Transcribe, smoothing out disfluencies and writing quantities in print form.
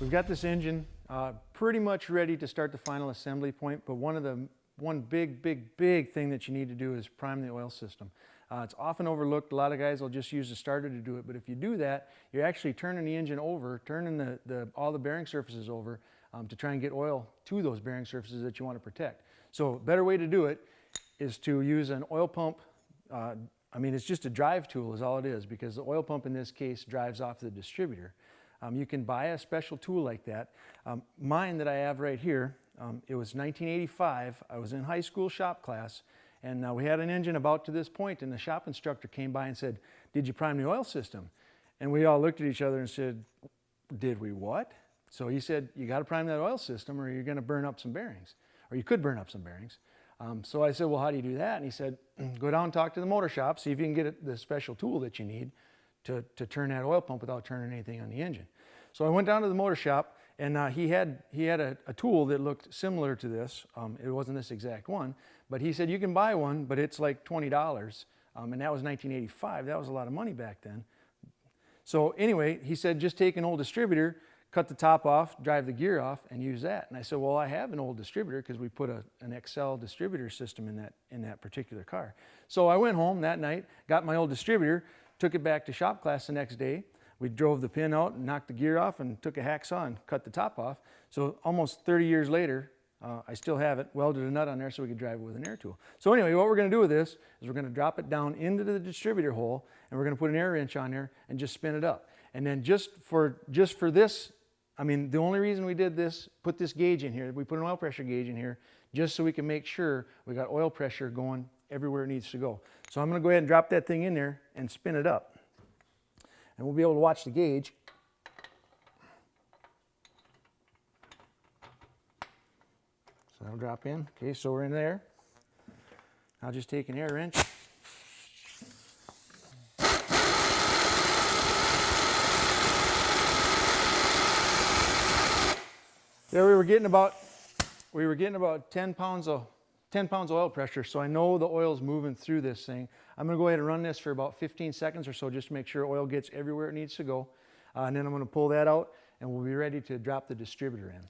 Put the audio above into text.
We've got this engine pretty much ready to start the final assembly point, but one big thing that you need to do is prime the oil system. It's often overlooked. A lot of guys will just use the starter to do it, but if you do that, you're actually turning the engine over, turning all the bearing surfaces over to try and get oil to those bearing surfaces that you want to protect. So a better way to do it is to use an oil pump. I mean, it's just a drive tool is all it is, because the oil pump in this case drives off the distributor. You can buy a special tool like that. Mine that I have right here, it was 1985. I was in high school shop class, and we had an engine about to this point, and the shop instructor came by and said, "Did you prime the oil system?" And we all looked at each other and said, "Did we what?" So he said, "You got to prime that oil system or you're going to burn up some bearings, or you could burn up some bearings." So I said, "Well, how do you do that?" And he said, "Go down and talk to the motor shop, see if you can get the special tool that you need to turn that oil pump without turning anything on the engine." So I went down to the motor shop, and he had a tool that looked similar to this. It wasn't this exact one, but he said, "You can buy one, but it's like $20. And that was 1985. That was a lot of money back then. So anyway, he said, "Just take an old distributor, cut the top off, drive the gear off, and use that." And I said, "Well, I have an old distributor because we put an XL distributor system in that particular car." So I went home that night, got my old distributor, took it back to shop class the next day. We drove the pin out and knocked the gear off and took a hacksaw and cut the top off. So almost 30 years later, I still have it, welded a nut on there so we could drive it with an air tool. So anyway, what we're going to do with this is we're going to drop it down into the distributor hole, and we're going to put an air wrench on there and just spin it up. And then just for this, I mean, the only reason we did this, put this gauge in here, we put an oil pressure gauge in here, just so we can make sure we got oil pressure going everywhere it needs to go. So I'm going to go ahead and drop that thing in there and spin it up. And we'll be able to watch the gauge. So that'll drop in. Okay, so we're in there. I'll just take an air wrench. There we were getting about 10 pounds of oil pressure, so I know the oil's moving through this thing. I'm going to go ahead and run this for about 15 seconds or so just to make sure oil gets everywhere it needs to go. And then I'm going to pull that out, and we'll be ready to drop the distributor in.